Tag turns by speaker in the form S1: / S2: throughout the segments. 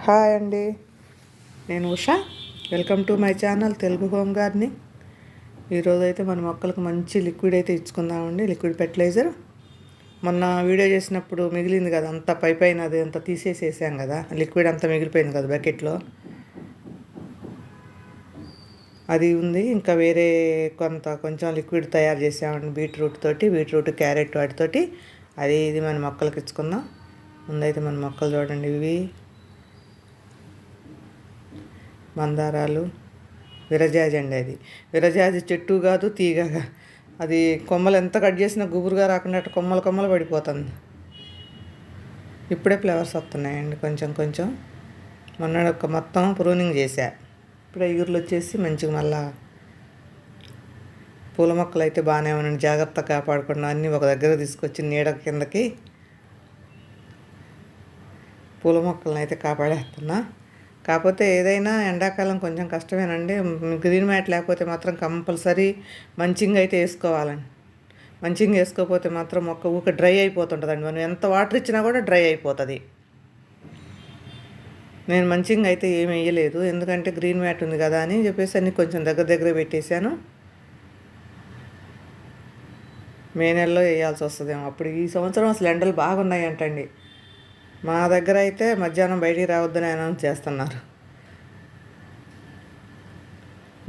S1: Hi అండి, నేను Usha. Welcome to my channel Telugu home gardening. ఈరోజు అయితే మన మొక్కలకు మంచి లిక్విడ్ అయితే ఇచ్చుకుందామండి. లిక్విడ్ ఫెర్టిలైజర్ మొన్న వీడియో చేసినప్పుడు మిగిలింది కదా, అంతా పైన అది అంతా తీసేసేసాం కదా, లిక్విడ్ అంతా మిగిలిపోయింది కదా బకెట్లో. అది ఉంది. ఇంకా వేరే కొంచెం లిక్విడ్ తయారు చేసామండి బీట్రూట్ క్యారెట్ వాటితోటి. ఇది మన మొక్కలకు ఇచ్చుకుందాం. ముందైతే మన మొక్కలు చూడండి, ఇవి మందారాలు, విరజాజి అండి. అది విరజాజి చెట్టు కాదు, తీగగా. అది కొమ్మలు ఎంత కట్ చేసినా గుబురుగా రాకుండా కొమ్మలు పడిపోతుంది. ఇప్పుడే ఫ్లవర్స్ వస్తున్నాయండి కొంచెం. మొన్న మొత్తం ప్రూనింగ్ చేశా. ఇప్పుడే ఇగుర్లు వచ్చేసి మంచిగా మళ్ళా పూల మొక్కలు అయితే బాగానే ఉన్నాయండి. జాగ్రత్తగా కాపాడుకున్నా అన్నీ ఒక దగ్గర తీసుకొచ్చి నీడ కిందకి పూల మొక్కలను అయితే కాపాడేస్తున్నా. కాకపోతే ఏదైనా ఎండాకాలం కొంచెం కష్టమేనండి. గ్రీన్ మ్యాట్ లేకపోతే మాత్రం కంపల్సరీ మంచింగ్ అయితే వేసుకోవాలండి. మంచింగ్ వేసుకోకపోతే మాత్రం మొక్క డ్రై అయిపోతుంటుందండి. మనం ఎంత వాటర్ ఇచ్చినా కూడా డ్రై అయిపోతుంది. నేను మంచింగ్ అయితే ఏమి వేయలేదు, ఎందుకంటే గ్రీన్ మ్యాట్ ఉంది కదా అని చెప్పేసి అన్ని కొంచెం దగ్గర పెట్టేశాను. మే నెలలో వేయాల్సి వస్తుందేమో. అప్పుడు ఈ సంవత్సరం అసలు ఎండలు బాగున్నాయి అంటండి. మా దగ్గర అయితే మధ్యాహ్నం బయటికి రావద్దని అనౌన్స్ చేస్తున్నారు.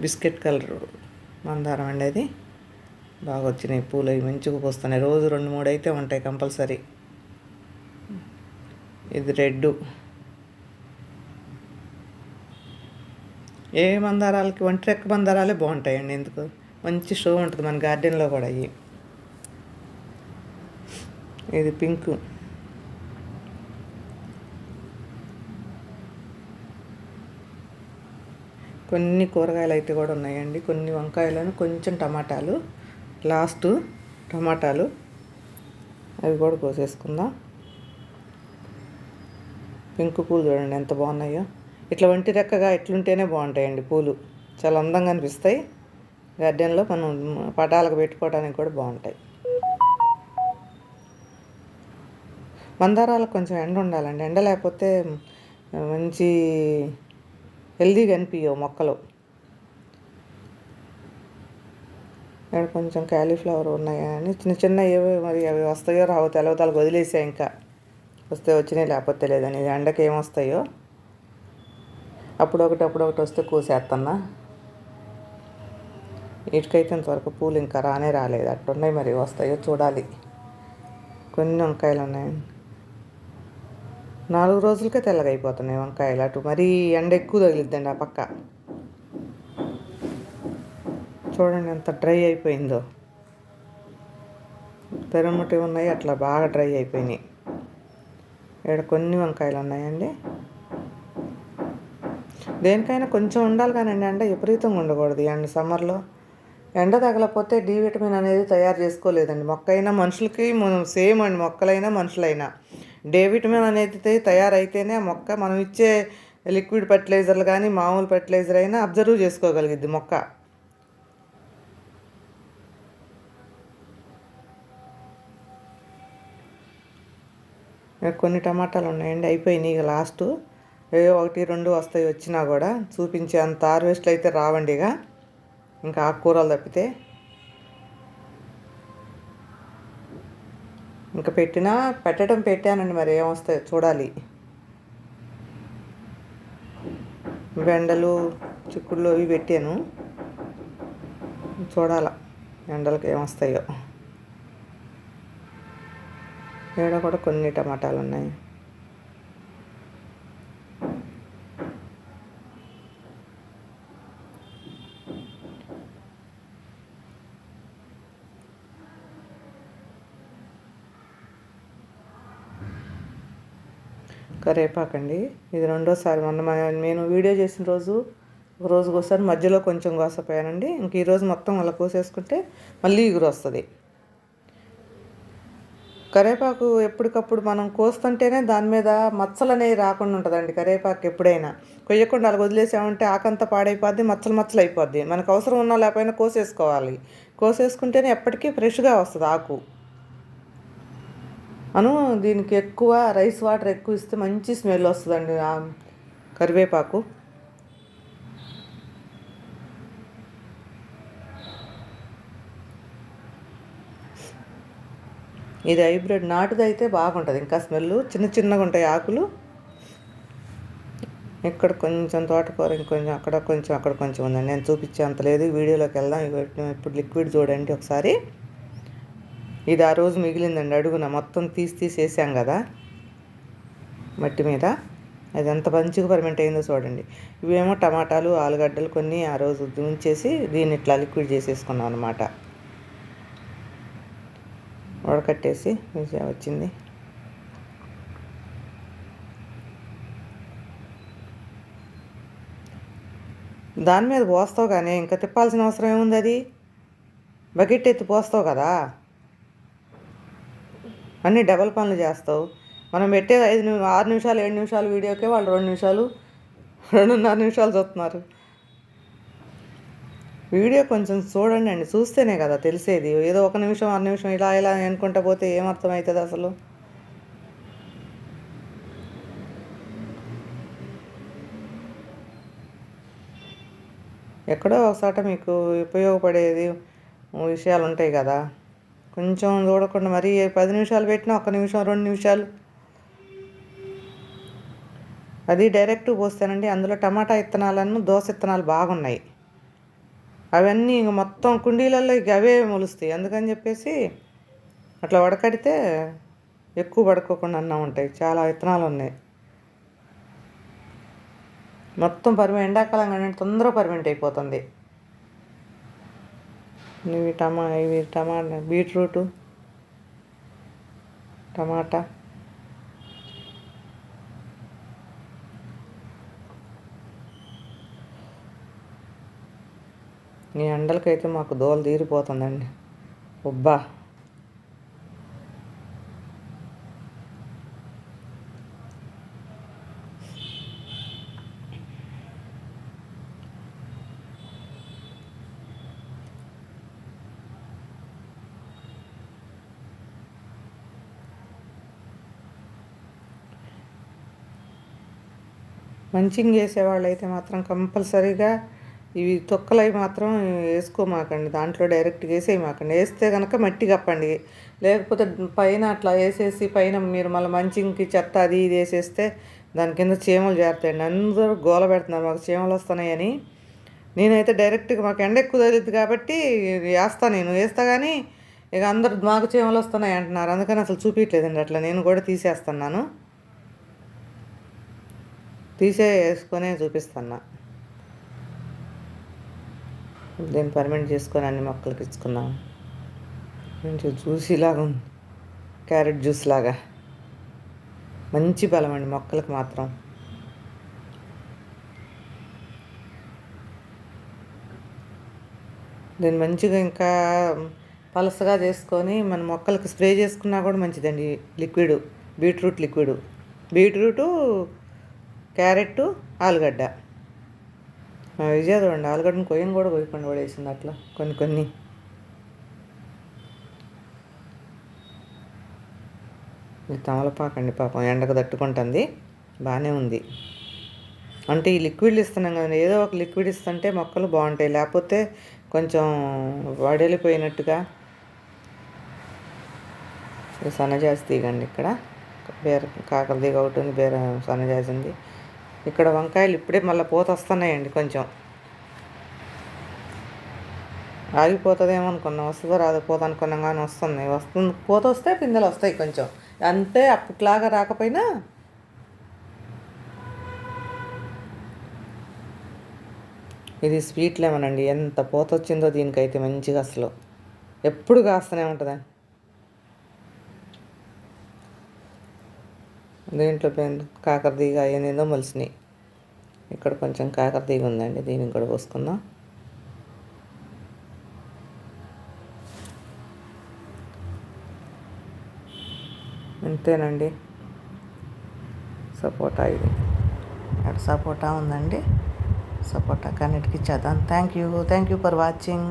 S1: బిస్కెట్ కలర్ మందారం అండి. అది బాగా వచ్చినాయి పూలు, అవి మంచిగా పోస్తున్నాయి. రోజు 2-3 అయితే ఉంటాయి కంపల్సరీ. ఇది రెడ్. ఏ మందారాలకి ఒంటిరెక్క మందారాలే బాగుంటాయండి. ఎందుకు మంచి షో ఉంటుంది మన గార్డెన్లో కూడా. ఇది పింక్. కొన్ని కూరగాయలు అయితే కూడా ఉన్నాయండి. కొన్ని వంకాయలను, కొంచెం టమాటాలు, లాస్ట్ టమాటాలు, అవి కూడా కోసేసుకుందాం. పింక్ పూలు చూడండి ఎంత బాగున్నాయో. ఇట్లా ఒంటి రెక్కగా ఇట్లుంటేనే బాగుంటాయండి పూలు. చాలా అందంగా అనిపిస్తాయి. గార్డెన్లో మనం పటాలకు పెట్టుకోవడానికి కూడా బాగుంటాయి. మందారాలకు కొంచెం ఎండ ఉండాలండి. ఎండ లేకపోతే మంచి హెల్దీగా అనిపించవు మొక్కలు. ఇక్కడ కొంచెం క్యాలీఫ్లవర్ ఉన్నాయా అని చిన్న ఏవో, మరి అవి వస్తాయో రావో తెలవతాలకు వదిలేసా. ఇంకా వస్తే వచ్చినాయి, లేకపోతే లేదని. ఎండకి ఏమొస్తాయో అప్పుడొకటి వస్తే కోసేస్తున్నా. వీటికైతే ఇంతవరకు పూలు ఇంకా రాలేదు. అట్టున్నాయి, మరి వస్తాయో చూడాలి. కొన్ని వంకాయలు ఉన్నాయండి. 4 రోజులకే తెల్లగా అయిపోతున్నాయి వంకాయలు. అటు మరీ ఎండ ఎక్కువ తగిలిద్దండి ఆ పక్క. చూడండి ఎంత డ్రై అయిపోయిందో. తెరముటి ఉన్నాయి, అట్లా బాగా డ్రై అయిపోయినాయి. ఇక్కడ కొన్ని వంకాయలు ఉన్నాయండి. దేనికైనా కొంచెం ఉండాలి కానండి, ఎండ విపరీతంగా ఉండకూడదు. ఎండ సమ్మర్లో ఎండ తగలకపోతే డి విటమిన్ అనేది తయారు చేసుకోలేదండి. మొక్క అయినా మనుషులకి సేమ్ అండి, మొక్కలైనా మనుషులైనా డే విటమిన్ అనేది తయారైతేనే ఆ మొక్క మనం ఇచ్చే లిక్విడ్ ఫెర్టిలైజర్లు కానీ మామూలు ఫెర్టిలైజర్ అయినా అబ్జర్వ్ చేసుకోగలిగిద్ది మొక్క. కొన్ని టమాటాలు ఉన్నాయండి, అయిపోయినాయి. ఇక లాస్ట్ 1-2 వస్తాయి. వచ్చినా కూడా చూపించే అంత హార్వెస్ట్లు అయితే రావండి. ఇంకా ఆకుకూరలు తప్పితే ఇంకా పెట్టానండి, మరి ఏమొస్తాయో చూడాలి. బెండలు, చిక్కుళ్ళు అవి పెట్టాను, చూడాల ఎండలకు ఏమొస్తాయో. ఇక్కడ కూడా కొన్ని టమాటాలు ఉన్నాయి. కరివేపాకండి. ఇది 2వ సారి. నేను వీడియో చేసిన రోజుకి ఒకసారి మధ్యలో కొంచెం కోసపోయానండి. ఇంక ఈరోజు మొత్తం అలా కోసేసుకుంటే మళ్ళీ ఇగురు వస్తుంది. కరివేపాకు ఎప్పటికప్పుడు మనం కోస్తుంటేనే దాని మీద మచ్చలు అనేవి రాకుండా ఉంటుందండి. కరివేపాకు ఎప్పుడైనా కొయ్యకుండా అలా వదిలేసామంటే ఆకంతా పాడైపోద్ది, మచ్చలు అయిపోద్ది. మనకు అవసరం ఉన్నా లేకపోయినా కోసేసుకుంటేనే ఎప్పటికీ ఫ్రెష్గా వస్తుంది ఆకు. దీనికి ఎక్కువ రైస్ వాటర్ ఎక్కువ ఇస్తే మంచి స్మెల్ వస్తుందండి. కరివేపాకు, ఇది హైబ్రిడ్, నాటుదైతే బాగుంటుంది, ఇంకా స్మెల్ చిన్న చిన్నగా ఉంటాయి ఆకులు. ఇక్కడ కొంచెం తోటకూర, ఇంకొంచెం అక్కడ కొంచెం అక్కడ కొంచెం ఉందండి. నేను చూపించే అంత లేదు, వీడియోలోకి వెళ్దాం. ఇప్పుడు లిక్విడ్ చూడండి ఒకసారి. ఇది ఆ రోజు మిగిలిందండి, అడుగున మొత్తం తీసేసాం కదా మట్టి మీద. అది ఎంత మంచిగా పర్మెంట్ అయిందో చూడండి. ఇవేమో టమాటాలు, ఆలుగడ్డలు కొన్ని ఆ రోజు ఉంచేసి దీన్ని ఇట్లా లిక్విడ్ చేసేసుకున్నాం అనమాట. ఉడకట్టేసి వచ్చింది. దాని మీద పోస్తావు కానీ ఇంకా తిప్పాల్సిన అవసరం ఏముంది? అది బకెట్ ఎత్తి పోస్తావు కదా, అన్నీ డబల్ పనులు చేస్తావు. మనం పెట్టేది 6 నిమిషాలు 7 నిమిషాలు వీడియోకే వాళ్ళు 2 నిమిషాలు 2.5 నిమిషాలు చూస్తున్నారు. వీడియో కొంచెం చూడండి అండి, చూస్తేనే కదా తెలిసేది. ఏదో 1 నిమిషం 6 నిమిషం ఇలా ఇలా అనుకుంటా పోతే ఏమర్థమవుతుంది అసలు? ఎక్కడో ఒకసాట మీకు ఉపయోగపడేది విషయాలు ఉంటాయి కదా, కొంచెం చూడకుండా మరీ 10 నిమిషాలు పెట్టినా 1 నిమిషం 2 నిమిషాలు. అది డైరెక్ట్ పోస్తానండి. అందులో టమాటా విత్తనాలను, దోస విత్తనాలు బాగున్నాయి. అవన్నీ ఇంక మొత్తం కుండీలలో ఇక అవే మొలుస్తాయి. అందుకని చెప్పేసి అట్లా వడకడితే ఎక్కువ పడుకోకుండా అన్నా ఉంటాయి. చాలా విత్తనాలు ఉన్నాయి. మొత్తం ఎండాకాలం కానీ తొందరగా పర్మెంట్ అయిపోతుంది. ఇవి టమాటా, బీట్రూటు, టమాటా. ఈ ఎండలకైతే మాకు దోలు తీరిపోతుందండి. ఉబ్బా మంచింగ్ చేసేవాళ్ళు అయితే మాత్రం కంపల్సరీగా ఇవి తొక్కలు అవి మాత్రం వేసుకోమాకండి, దాంట్లో డైరెక్ట్గా వేసేయమాకండి. వేస్తే కనుక మట్టి కప్పండి. లేకపోతే పైన అట్లా వేసేసి పైన మీరు మళ్ళీ మంచింగ్కి చెత్త అది ఇది వేసేస్తే దాని కింద చీమలు చేరుతాయండి. అందరూ గోల పెడుతున్నారు మాకు చీమలు వస్తున్నాయని. నేనైతే డైరెక్ట్గా మాకు ఎండ ఎక్కువ తగిలిద్ది కాబట్టి నేను వేస్తా కానీ ఇక అందరు మాకు చీమలు వస్తున్నాయి అంటున్నారు. అందుకని అసలు చూపించలేదండి. అట్లా నేను కూడా తీసేస్తున్నాను, వేసుకొనే చూపిస్తున్నా. దీన్ని పర్మెంట్ చేసుకొని అన్ని మొక్కలకి ఇచ్చుకున్నాం. మంచి జ్యూసీ లాగా ఉంది, క్యారెట్ జ్యూస్ లాగా. మంచి బలం అండి మొక్కలకు మాత్రం. దీన్ని మంచిగా ఇంకా పలసగా చేసుకొని మన మొక్కలకి స్ప్రే చేసుకున్నా కూడా మంచిదండి. లిక్విడ్ బీట్రూటు, క్యారెట్, ఆలుగడ్డ. విజయ చూడండి, ఆలుగడ్డను కూడా కొయ్యకుండా పడేసింది అట్లా కొన్ని. ఇది తమలపాకండి, పాపం ఎండకు తట్టుకుంటుంది, బాగానే ఉంది. అంటే ఈ లిక్విడ్లు ఇస్తున్నాం కదండి, ఏదో ఒక లిక్విడ్ ఇస్తుంటే మొక్కలు బాగుంటాయి. లేకపోతే కొంచెం వడలిపోయినట్టుగా. సన్నజాజి తీగండి, ఇక్కడ కాకర తీగ ఒకటి ఉంది, సన్నజాజి ఉంది. ఇక్కడ వంకాయలు ఇప్పుడే మళ్ళీ పూత వస్తున్నాయండి. కొంచెం ఆగిపోతుందేమో అనుకున్నాం, వస్తుందో రాదు పూత అనుకున్నాం కానీ వస్తుంది. పూత వస్తే పిందెలు వస్తాయి కొంచెం, అంతే. అప్పట్లాగా రాకపోయినా ఇది స్వీట్ లెమన్ అండి. ఎంత పూత వచ్చిందో దీనికైతే మంచిగా, అసలు ఎప్పుడు కాస్తూనే ఉంటుంది. దీంట్లో కాకర తీగ ఏందో మొలిసినాయి. ఇక్కడ కొంచెం కాకర తీగ ఉందండి, దీనికి కూడా పోసుకుందాం. అంతేనండి. సపోటా, ఇది అక్కడ సపోటా ఉందండి. సపోటా కన్నిటికి ఇచ్చేద్దాం. Thank you for watching.